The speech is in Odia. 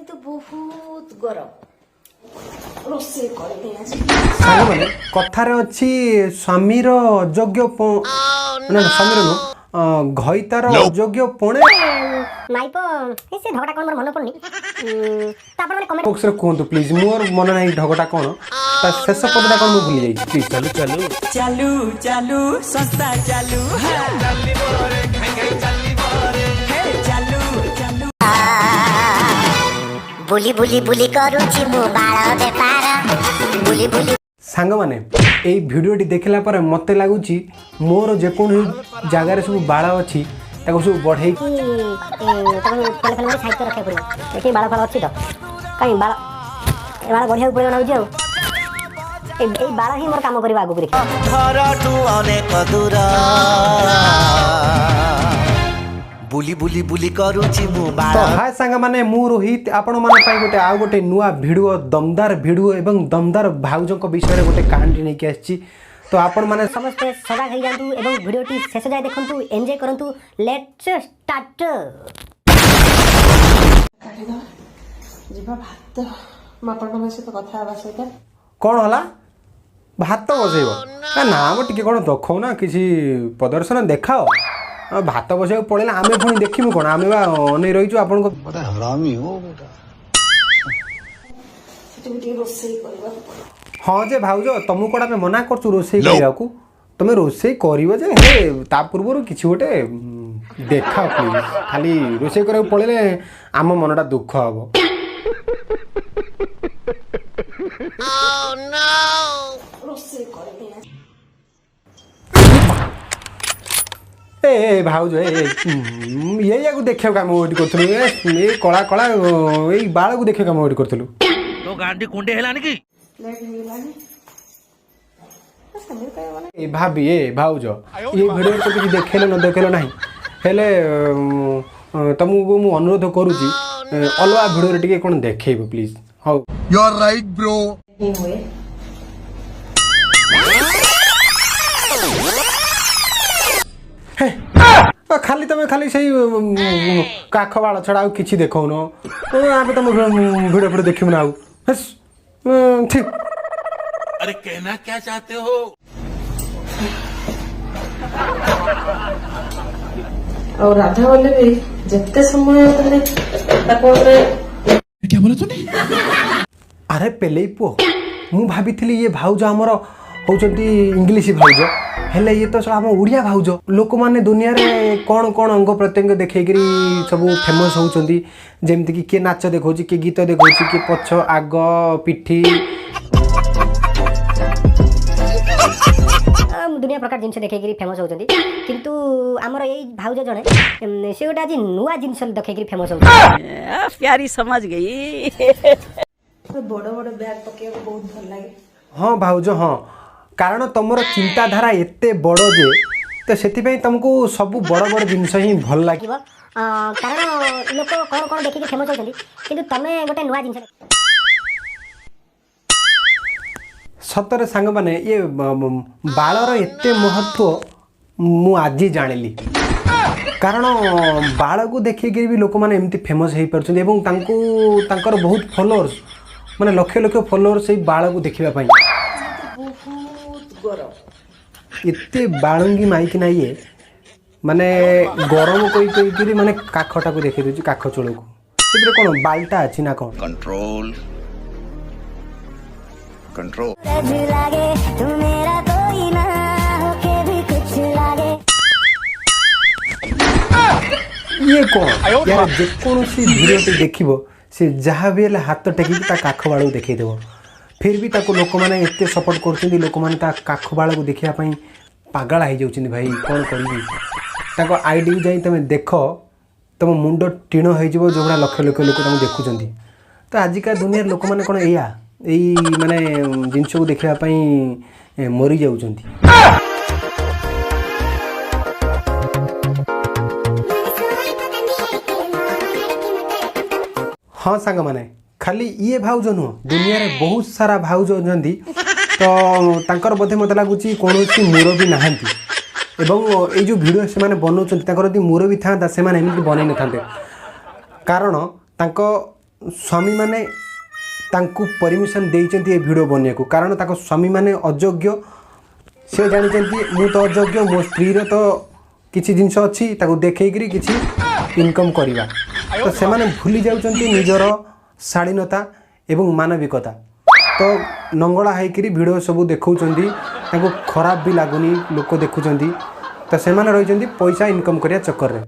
କିନ୍ତୁ ବହୁତ ଗରମ ରୋଷେଇ କରିନି ଆଜି। ସାଙ୍ଗମାନେ କଥାରେ ଅଛି ସ୍ୱାମୀର ଅଯୋଗ୍ୟ ମାନେ ସ୍ୱାମୀର ନୁହଁ ଘଇତାର ଅଯୋଗ୍ୟ ପଣେ ମାଇପ ସେ ଢଗଟା କଣ ମୋର ମନେ ପଡୁନି ତାପରେ ମାନେ କମେଣ୍ଟ ବକ୍ସରେ କୁହନ୍ତୁ ପ୍ଲିଜ୍। ମୋର ମନେ ନାହିଁ ଢଗଟା କ'ଣ, ତା ଶେଷ ପଦଟା କ'ଣ ମୁଁ ଭୁଲି ଯାଇଛି ପ୍ଲିଜ୍। ଚାଲୁ ଚାଲୁ ଚାଲୁ ଚାଲୁ ସଂସ୍ଥା ଚାଲୁ ଚାଲୁ ଚାଲୁ ବୁଲି ବୁଲି ବୁଲି କରୁଛି ମୁଁ ବାଳ ବେପାର ବୁଲି ବୁଲି। ସାଙ୍ଗମାନେ ଏଇ ଭିଡ଼ିଓଟି ଦେଖିଲା ପରେ ମୋତେ ଲାଗୁଛି ମୋର ଯେକୌଣସି ଜାଗାରେ ସବୁ ବାଳ ଅଛି ତାକୁ ସବୁ ବଢ଼େଇକି ସାହିତ୍ୟ ରଖିବାକୁ ପଡ଼ିବ। ଏଠି ବାଳ ଫାଳ ଅଛି ତ କାହିଁ ବାଳ ବାଳ ବଢ଼ିବାକୁ ପଡ଼ିବ ନାଉଛି ଆଉ ଏଇ ବାଳ ହିଁ ମୋର କାମ କରିବ ଆଗକୁ ଦେଖି। ଘରଠୁ ଅନେକ ଦୂର ବୁଲି ବୁଲି ବୁଲି କରୁଛି ମୁଁ ବାଳ। ତ ହାଏ ସାଙ୍ଗମାନେ ମୁଁ ରୋହିତ ଆପଣମାନଙ୍କ ପାଇଁ ଗୋଟେ ଆଉ ଗୋଟେ ନୂଆ ଭିଡ଼ିଓ ଦମଦାର ଭିଡ଼ିଓ ଏବଂ ଦମଦାର ଭାଉଜଙ୍କ ବିଷୟରେ ଗୋଟେ କାହାଣୀ ନେଇକି ଆସିଛି। ତ ଆପଣମାନେ ସମସ୍ତେ ସଜାଗ ହେଇଯାଆନ୍ତୁ ଏବଂ ଭିଡ଼ିଓଟି ଶେଷ ଯାଏ ଦେଖନ୍ତୁ, ଏନ୍ଜୟ କରନ୍ତୁ। Let's start. ଯିବା ଭାତ ମୁଁ ଆପଣମାନଙ୍କ ସହିତ କଥା ହେବା ସହିତ କ'ଣ ହେଲା ଭାତ ବସେଇବ? ନା ମ ଟିକେ କ'ଣ ଦେଖାଉନା କିଛି ପ୍ରଦର୍ଶନ ଦେଖାଅ। ଭାତ ବସେଇବାକୁ ପଳେଇଲା ଆମେ ପୁଣି ଦେଖିବୁ କ'ଣ? ଆମେ ବା ଅନେଇ ରହିଛୁ ଆପଣଙ୍କ। ସେଠି ବି ଟିକେ ରୋଷେଇ କରିବାକୁ ପଡ଼ିବ। ହଁ ଯେ ଭାଉଜ ତମକୁ କ'ଣ ଆମେ ମନା କରୁଛୁ ରୋଷେଇ କରିବାକୁ? ତମେ ରୋଷେଇ କରିବ ଯେ ହେଲେ ତା ପୂର୍ବରୁ କିଛି ଗୋଟେ ଦେଖାଅ ପ୍ଲିଜ୍। ଖାଲି ରୋଷେଇ କରିବାକୁ ପଳେଇଲେ ଆମ ମନଟା ଦୁଃଖ ହବ। ରୋଷେଇ କରିନି ଆଜି। ଏ ଭାଉଜ ଏଇଆକୁ ଦେଖିବାକୁ ଆମେ ୱେଟ୍ କରୁଥିଲୁ। ଏ କଳା କଳା ଏଇ ବାଳକୁ ଦେଖିବାକୁ ଆମେ ୱେଟ୍ କରୁଥିଲୁ। तो गांडी कुंडे हेलानी की ଲେଟ୍ ହେଇଗଲାଣି ସେମିତି କହିବ ନା। ଏ ଭାବି ଏ ଭାଉଜ ଏ ଭିଡ଼ିଓରେ ତ କିଛି ଦେଖେଇଲେ ନ ଦେଖେଇଲେ ନାହିଁ। ହେଲେ ତମକୁ ମୁଁ ଅନୁରୋଧ କରୁଛି ଅଲଗା ଭିଡ଼ିଓରେ ଟିକେ କ'ଣ ଦେଖେଇବ ପ୍ଲିଜ୍। ହଉ You are right, bro. ହିଁ ହୁଏ ଖାଲି ତମେ ଖାଲି ସେଇ କାଖ ବାଳ ଛଡ଼ା ଆଉ କିଛି ଦେଖାଉନ। ଆମେ ତମ ଭିଡ଼ିଓ ଫିଡ଼ିଓ ଦେଖିବୁ ନା ଆଉ। ଠିକ୍ अरे कहना क्या चाहते हो? ଆଉ ରାଧା ଗଲେ ବି ଯେତେ ସମୟ ତମେ ତାକୁ ଆରେ ପେଲେଇ ପୁଅ ମୁଁ ଭାବିଥିଲି ଇଏ ଭାଉଜ ଆମର ହେଉଛନ୍ତି ଇଂଲିଶ ଭାଉଜ, ହେଲେ ଇଏ ତ ଆମ ଓଡ଼ିଆ ଭାଉଜ। ଲୋକମାନେ ଦୁନିଆରେ କ'ଣ କ'ଣ ଅଙ୍ଗ ପ୍ରତ୍ୟଙ୍ଗ ଦେଖେଇକିରି ସବୁ ଫେମସ୍ ହେଉଛନ୍ତି। ଯେମିତିକି କିଏ ନାଚ ଦେଖାଉଛି, କିଏ ଗୀତ ଦେଖାଉଛି, କିଏ ପଛ ଆଗ ପିଠି ଦୁନିଆ ପ୍ରକାର ଜିନିଷ ଦେଖେଇକିରି ଫେମସ୍ ହେଉଛନ୍ତି, କିନ୍ତୁ ଆମର ଏଇ ଭାଉଜ ଜଣେ ସେ ଗୋଟେ ଆଜି ନୂଆ ଜିନିଷ ଦେଖେଇକିରି ଫେମସ୍ ହେଉଛନ୍ତି। प्यारी समझ गई। ବଡ଼ ବଡ଼ ବ୍ୟାଗ୍ ପକେଇବାକୁ ବହୁତ ଭଲ ଲାଗେ। ହଁ ଭାଉଜ ହଁ, କାରଣ ତମର ଚିନ୍ତାଧାରା ଏତେ ବଡ଼ ଯେ ତ ସେଥିପାଇଁ ତମକୁ ସବୁ ବଡ଼ ବଡ଼ ଜିନିଷ ହିଁ ଭଲ ଲାଗିବ। କାରଣ ଲୋକ କ'ଣ କ'ଣ ଦେଖିକି ଫେମସ୍ ହେଉଛନ୍ତି, କିନ୍ତୁ ତମେ ଗୋଟେ ନୂଆ ଜିନିଷ ସତରେ ସାଙ୍ଗମାନେ ଇଏ ବାଳର ଏତେ ମହତ୍ଵ ମୁଁ ଆଜି ଜାଣିଲି। କାରଣ ବାଳକୁ ଦେଖିକିରି ବି ଲୋକମାନେ ଏମିତି ଫେମସ୍ ହେଇପାରୁଛନ୍ତି ଏବଂ ତାଙ୍କୁ ତାଙ୍କର ବହୁତ ଫଲୋଅର୍ସ ମାନେ ଲକ୍ଷ ଲକ୍ଷ ଫଲୋଅର୍ସ ସେଇ ବାଳକୁ ଦେଖିବା ପାଇଁ। ବହୁତ ଗରମ ଏତେ ବାଳୁଙ୍ଗି ମାଇକି ନା ଇଏ ମାନେ ଗରମ କହିକିରି ମାନେ କାଖଟାକୁ ଦେଖେଇ ଦେଉଛି, କାଖ ଚୋଳକୁ। ସେଥିରେ କ'ଣ ବାଲଟା ଅଛି ନା କ'ଣ? Control. Control. लागे तू मेरा कोई ना होके भी कुछ लागे। ଇଏ କ'ଣ ୟାର ଯେକୌଣସି ଭିଡ଼ିଓଟି ଦେଖିବ ସେ ଯାହା ବି ହେଲେ ହାତ ଟେକିକି ତା କାଖ ବାଳକୁ ଦେଖେଇଦେବ। ଫିର୍ ବି ତାକୁ ଲୋକମାନେ ଏତେ ସପୋର୍ଟ କରୁଛନ୍ତି, ଲୋକମାନେ ତା କାଖ ବାଳକୁ ଦେଖିବା ପାଇଁ ପାଗଳା ହେଇଯାଉଛନ୍ତି। ଭାଇ କ'ଣ କରିବି? ତାଙ୍କ ଆଇଡ଼ିକୁ ଯାଇ ତୁମେ ଦେଖ, ତୁମ ମୁଣ୍ଡ ଟିଣ ହେଇଯିବ ଯେଉଁଭଳିଆ ଲକ୍ଷ ଲକ୍ଷ ଲୋକ ତାଙ୍କୁ ଦେଖୁଛନ୍ତି। ତ ଆଜିକା ଦୁନିଆରେ ଲୋକମାନେ କ'ଣ ଏଇଆ ଏଇ ମାନେ ଜିନିଷକୁ ଦେଖିବା ପାଇଁ ମରିଯାଉଛନ୍ତି। ହଁ ସାଙ୍ଗମାନେ ଖାଲି ଇଏ ଭାଉଜ ନୁହଁ, ଦୁନିଆରେ ବହୁତ ସାରା ଭାଉଜ ଅଛନ୍ତି। ତ ତାଙ୍କର ବୋଧେ ମୋତେ ଲାଗୁଛି କୌଣସି ମୁରବି ନାହାନ୍ତି ଏବଂ ଏଇ ଯେଉଁ ଭିଡ଼ିଓ ସେମାନେ ବନାଉଛନ୍ତି ତାଙ୍କର ଯଦି ମୁରବି ଥାନ୍ତା ସେମାନେ ଏମିତି ବନେଇ ନଥାନ୍ତେ। କାରଣ ତାଙ୍କ स्वामी माने तांकु परमिशन देइचंती ए वीडियो बनिया को कारण ताको स्वामी माने अयोग्य से जानिचंती मु तो अयोग्य मो स्त्री रे तो किछि जिंस अछि ताको देखैकरी किछि इनकम करिवा तो से माने भूली जाउचंती निजर शालीनता एवं मानविकता तो नंगला हैकरी वीडियो सब देखौचंती ताको खराब भी लागुनी लोक देखुचंती तो से माने रहिचंती पैसा इनकम करिया चक्कर रे।